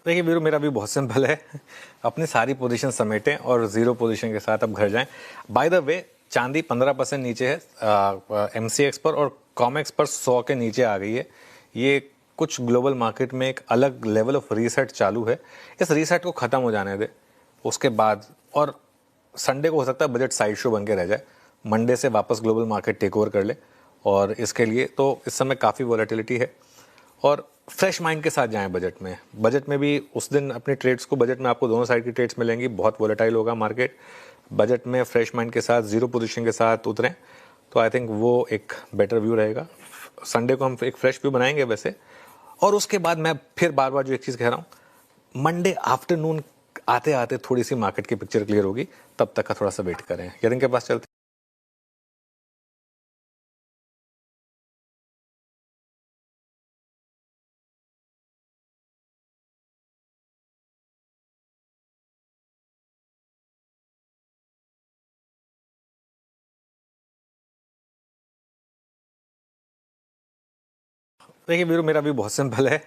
देखिए वीरू, मेरा भी बहुत सिंपल है। अपनी सारी पोजीशन समेटें और जीरो पोजीशन के साथ अब घर जाएं। बाय द वे, चांदी 15% नीचे है एमसीएक्स पर और कॉमेक्स पर 100 के नीचे आ गई है। ये कुछ ग्लोबल मार्केट में एक अलग लेवल ऑफ रीसेट चालू है। इस रीसेट को ख़त्म हो जाने दे, उसके बाद और संडे को हो सकता है बजट साइड शो बन के रह जाए। मंडे से वापस ग्लोबल मार्केट टेक ओवर कर ले, और इसके लिए तो इस समय काफ़ी वॉलेटिलिटी है। और फ्रेश माइंड के साथ जाएं बजट में भी उस दिन अपने ट्रेड्स को, बजट में आपको दोनों साइड की ट्रेड्स मिलेंगी, बहुत वोलेटाइल होगा मार्केट। बजट में फ्रेश माइंड के साथ जीरो पोजीशन के साथ उतरें तो आई थिंक वो एक बेटर व्यू रहेगा। संडे को हम एक फ्रेश व्यू बनाएंगे वैसे, और उसके बाद मैं फिर बार बार जो एक चीज़ कह रहा हूँ, मंडे आफ्टरनून आते आते थोड़ी सी मार्केट की पिक्चर क्लियर होगी, तब तक का थोड़ा सा वेट करें। यदि के पास चलते देखिए वीरू, मेरा भी बहुत सिंपल है।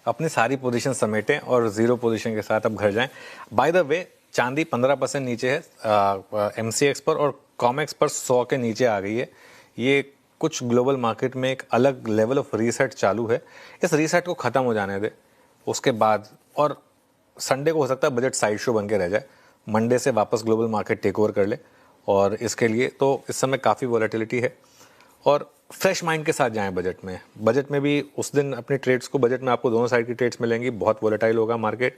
अपनी सारी पोजीशन समेटें और जीरो पोजीशन के साथ अब घर जाएं। बाय द वे, चांदी 15% नीचे है एमसीएक्स पर और कॉमेक्स पर 100 के नीचे आ गई है। ये कुछ ग्लोबल मार्केट में एक अलग लेवल ऑफ रीसेट चालू है। इस रीसेट को ख़त्म हो जाने दे, उसके बाद और संडे को हो सकता है बजट साइड शो बन के रह जाए। मंडे से वापस ग्लोबल मार्केट टेक ओवर कर ले, और इसके लिए तो इस समय काफ़ी वॉलेटिलिटी है। और फ्रेश माइंड के साथ जाएं बजट में भी उस दिन अपने ट्रेड्स को, बजट में आपको दोनों साइड की ट्रेड्स मिलेंगी, बहुत वोलेटाइल होगा मार्केट।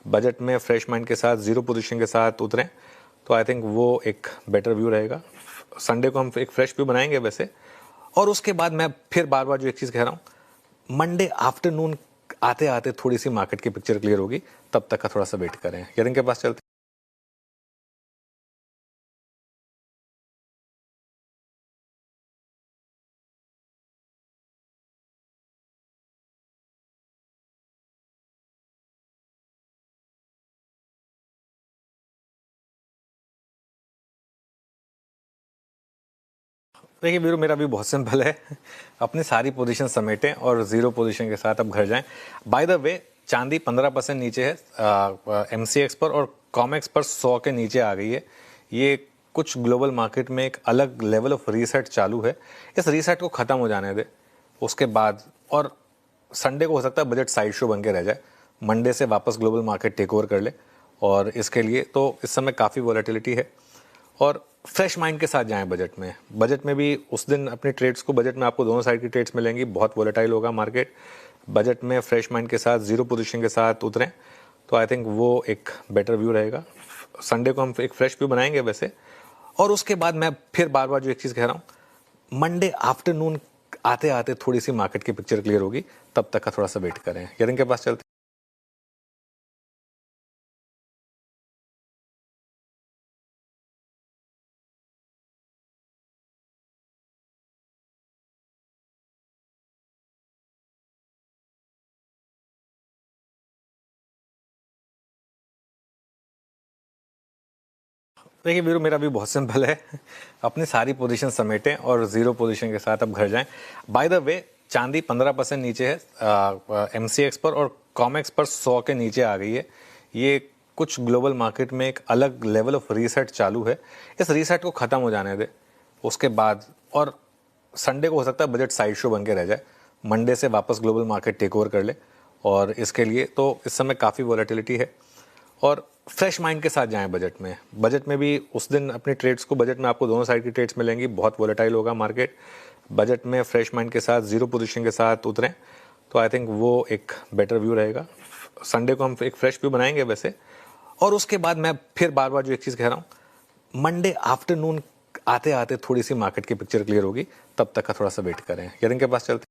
बजट में फ्रेश माइंड के साथ जीरो पोजीशन के साथ उतरें तो आई थिंक वो एक बेटर व्यू रहेगा। संडे को हम एक फ्रेश व्यू बनाएंगे वैसे, और उसके बाद मैं फिर बार बार जो एक चीज़ कह रहा हूँ, मंडे आफ्टरनून आते आते थोड़ी सी मार्केट की पिक्चर क्लियर होगी, तब तक का थोड़ा सा वेट करें। यदि के पास चलते देखिए वीरू, मेरा भी बहुत सिंपल है। अपनी सारी पोजीशन समेटें और जीरो पोजीशन के साथ अब घर जाएं। बाय द वे, चांदी 15% नीचे है एमसीएक्स पर और कॉमेक्स पर 100 के नीचे आ गई है। ये कुछ ग्लोबल मार्केट में एक अलग लेवल ऑफ रीसेट चालू है। इस रीसेट को ख़त्म हो जाने दे, उसके बाद और संडे को हो सकता है बजट साइड शो बन के रह जाए। मंडे से वापस ग्लोबल मार्केट टेक ओवर कर ले, और इसके लिए तो इस समय काफ़ी वॉलेटिलिटी है। और फ्रेश माइंड के साथ जाएं बजट में भी उस दिन अपने ट्रेड्स को, बजट में आपको दोनों साइड की ट्रेड्स मिलेंगी, बहुत वोलेटाइल होगा मार्केट। बजट में फ्रेश माइंड के साथ जीरो पोजीशन के साथ उतरें तो आई थिंक वो एक बेटर व्यू रहेगा। संडे को हम एक फ्रेश व्यू बनाएंगे वैसे, और उसके बाद मैं फिर बार बार जो एक चीज़ कह रहा हूँ, मंडे आफ्टरनून आते आते थोड़ी सी मार्केट की पिक्चर क्लियर होगी, तब तक का थोड़ा सा वेट करें। यदि के पास चलते देखिए वीरू, मेरा भी बहुत सिंपल है। अपनी सारी पोजीशन समेटें और जीरो पोजीशन के साथ अब घर जाएं। बाय द वे, चांदी 15% नीचे है एमसीएक्स पर और कॉमेक्स पर 100 के नीचे आ गई है। ये कुछ ग्लोबल मार्केट में एक अलग लेवल ऑफ रीसेट चालू है। इस रीसेट को ख़त्म हो जाने दे, उसके बाद और संडे को हो सकता है बजट साइड शो बन के रह जाए। मंडे से वापस ग्लोबल मार्केट टेक ओवर कर ले, और इसके लिए तो इस समय काफ़ी वॉलेटिलिटी है। और फ्रेश माइंड के साथ जाएं बजट में भी उस दिन अपने ट्रेड्स को, बजट में आपको दोनों साइड की ट्रेड्स मिलेंगी, बहुत वोलेटाइल होगा मार्केट। बजट में फ्रेश माइंड के साथ जीरो पोजीशन के साथ उतरें तो आई थिंक वो एक बेटर व्यू रहेगा। संडे को हम एक फ्रेश व्यू बनाएंगे वैसे, और उसके बाद मैं फिर बार बार जो एक चीज़ कह रहा हूँ, मंडे आफ्टरनून आते आते थोड़ी सी मार्केट की पिक्चर क्लियर होगी, तब तक का थोड़ा सा वेट करें। यदि के पास चलते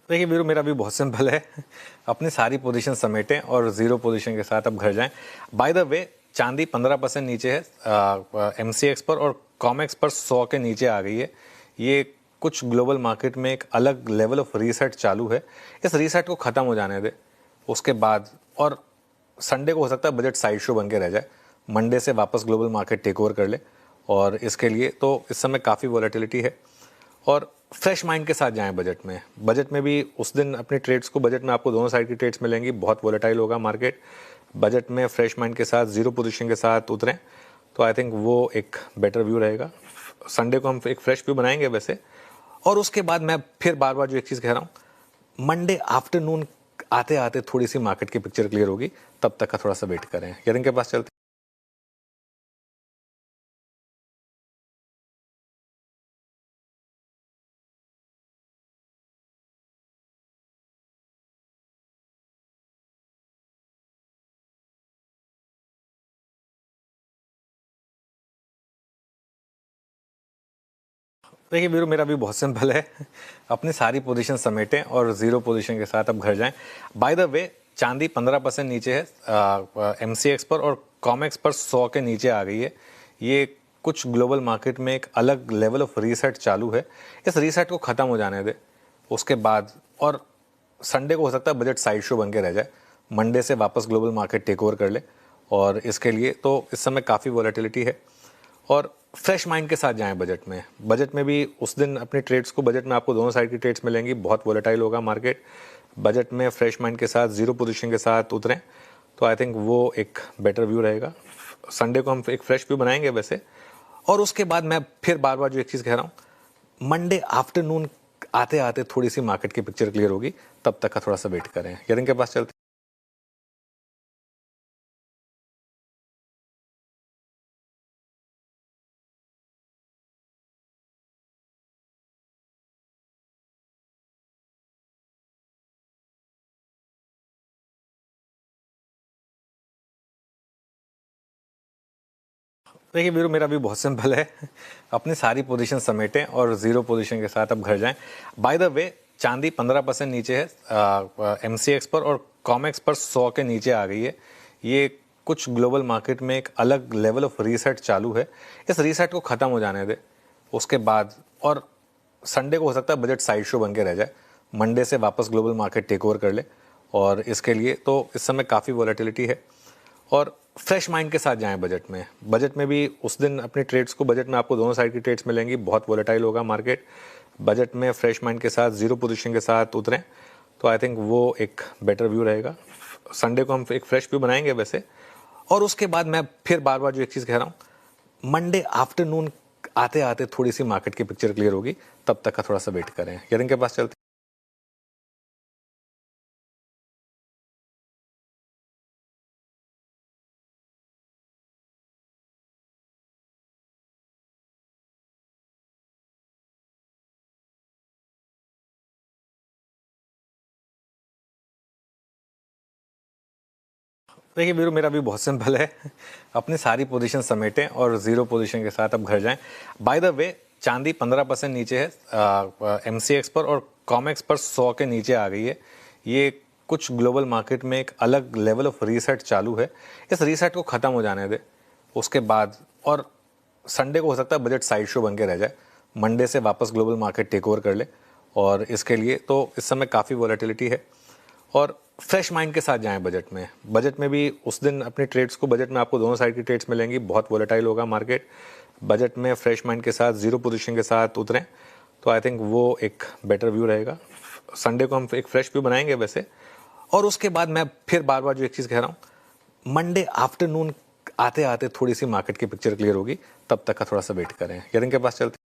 देखिए वीरू, मेरा भी बहुत सिंपल है। अपनी सारी पोजीशन समेटें और जीरो पोजीशन के साथ अब घर जाएं। बाय द वे, चांदी 15% नीचे है एमसीएक्स पर और कॉमेक्स पर 100 के नीचे आ गई है। ये कुछ ग्लोबल मार्केट में एक अलग लेवल ऑफ रीसेट चालू है। इस रीसेट को ख़त्म हो जाने दे, उसके बाद और संडे को हो सकता है बजट साइड शो बन के रह जाए, मंडे से वापस ग्लोबल मार्केट टेक ओवर कर ले। और इसके लिए तो इस समय काफ़ी वॉलेटिलिटी है और फ्रेश माइंड के साथ जाएं बजट में भी उस दिन अपने ट्रेड्स को, बजट में आपको दोनों साइड की ट्रेड्स मिलेंगी, बहुत वॉलेटाइल होगा मार्केट। बजट में फ्रेश माइंड के साथ जीरो पोजीशन के साथ उतरें तो आई थिंक वो एक बेटर व्यू रहेगा। संडे को हम एक फ्रेश व्यू बनाएंगे वैसे, और उसके बाद मैं फिर बार बार जो एक चीज़ कह रहा हूँ, मंडे आफ्टरनून आते आते थोड़ी सी मार्केट की पिक्चर क्लियर होगी, तब तक का थोड़ा सा वेट करें। यरिंग के पास चलते हैं। देखिए वीरू, मेरा भी बहुत सिंपल है, अपनी सारी पोजीशन समेटें और जीरो पोजीशन के साथ अब घर जाएं। बाय द वे, चांदी 15% नीचे है MCX पर और कॉमेक्स पर 100 के नीचे आ गई है। ये कुछ ग्लोबल मार्केट में एक अलग लेवल ऑफ रीसेट चालू है। इस रीसेट को ख़त्म हो जाने दे, उसके बाद और संडे को हो सकता है बजट साइड शो बन के रह जाए, मंडे से वापस ग्लोबल मार्केट टेक ओवर कर ले। और इसके लिए तो इस समय काफ़ी वॉलेटिलिटी है और फ्रेश माइंड के साथ जाएं बजट में भी उस दिन अपने ट्रेड्स को, बजट में आपको दोनों साइड की ट्रेड्स मिलेंगी, बहुत वॉलेटाइल होगा मार्केट। बजट में फ्रेश माइंड के साथ जीरो पोजीशन के साथ उतरें तो आई थिंक वो एक बेटर व्यू रहेगा। संडे को हम एक फ्रेश व्यू बनाएंगे वैसे, और उसके बाद मैं फिर बार बार जो एक चीज़ कह रहा हूँ, मंडे आफ्टरनून आते आते थोड़ी सी मार्केट की पिक्चर क्लियर होगी, तब तक का थोड़ा सा वेट करें। यरिंग के पास चलते हैं। देखिए वीरू, मेरा भी बहुत सिंपल है, अपनी सारी पोजीशन समेटें और जीरो पोजीशन के साथ अब घर जाएं। बाय द वे, चांदी 15% नीचे है MCX पर और कॉमेक्स पर 100 के नीचे आ गई है। ये कुछ ग्लोबल मार्केट में एक अलग लेवल ऑफ रीसेट चालू है। इस रीसेट को ख़त्म हो जाने दे, उसके बाद और संडे को हो सकता है बजट साइड शो बन के रह जाए, मंडे से वापस ग्लोबल मार्केट टेक ओवर कर ले। और इसके लिए तो इस समय काफ़ी वॉलेटिलिटी है और फ्रेश माइंड के साथ जाएं बजट में भी उस दिन अपने ट्रेड्स को, बजट में आपको दोनों साइड की ट्रेड्स मिलेंगी, बहुत वॉलेटाइल होगा मार्केट। बजट में फ्रेश माइंड के साथ जीरो पोजीशन के साथ उतरें तो आई थिंक वो एक बेटर व्यू रहेगा। संडे को हम एक फ्रेश व्यू बनाएंगे वैसे, और उसके बाद मैं फिर बार बार जो एक चीज़ कह रहा हूँ, मंडे आफ्टरनून आते आते थोड़ी सी मार्केट की पिक्चर क्लियर होगी, तब तक का थोड़ा सा वेट करें। यरिंग के पास चलते हैं। देखिए वीरू, मेरा भी बहुत सिंपल है, अपनी सारी पोजीशन समेटें और जीरो पोजीशन के साथ अब घर जाएं। बाय द वे, चांदी 15% नीचे है MCX पर और कॉमेक्स पर 100 के नीचे आ गई है। ये कुछ ग्लोबल मार्केट में एक अलग लेवल ऑफ रीसेट चालू है। इस रीसेट को ख़त्म हो जाने दे, उसके बाद और संडे को हो सकता है बजट साइड शो बन के रह जाए, मंडे से वापस ग्लोबल मार्केट टेक ओवर कर ले। और इसके लिए तो इस समय काफ़ी वॉलेटिलिटी है और फ्रेश माइंड के साथ जाएं बजट में भी उस दिन अपने ट्रेड्स को, बजट में आपको दोनों साइड की ट्रेड्स मिलेंगी, बहुत वॉलेटाइल होगा मार्केट। बजट में फ्रेश माइंड के साथ जीरो पोजीशन के साथ उतरें तो आई थिंक वो एक बेटर व्यू रहेगा। संडे को हम एक फ्रेश व्यू बनाएंगे वैसे, और उसके बाद मैं फिर बार बार जो एक चीज़ कह रहा हूँ, मंडे आफ्टरनून आते आते थोड़ी सी मार्केट की पिक्चर क्लियर होगी, तब तक का थोड़ा सा वेट करें। यरिंग के पास चलते हैं।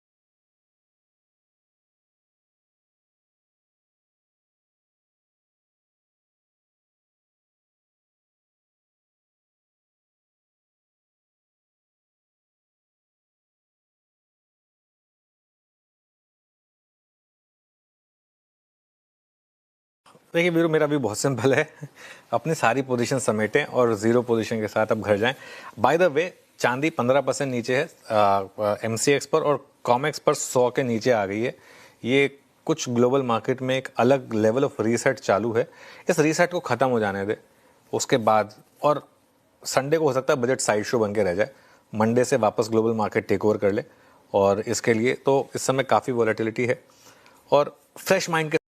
देखिए वीरू, मेरा भी बहुत सिंपल है, अपनी सारी पोजीशन समेटें और जीरो पोजीशन के साथ अब घर जाएं। बाय द वे, चांदी 15% नीचे है MCX पर और कॉमेक्स पर 100 के नीचे आ गई है। ये कुछ ग्लोबल मार्केट में एक अलग लेवल ऑफ रीसेट चालू है। इस रीसेट को ख़त्म हो जाने दे, उसके बाद और संडे को हो सकता है बजट साइड शो बन के रह जाए, मंडे से वापस ग्लोबल मार्केट टेक ओवर कर ले। और इसके लिए तो इस समय काफ़ी वॉलेटिलिटी है और फ्रेश माइंड के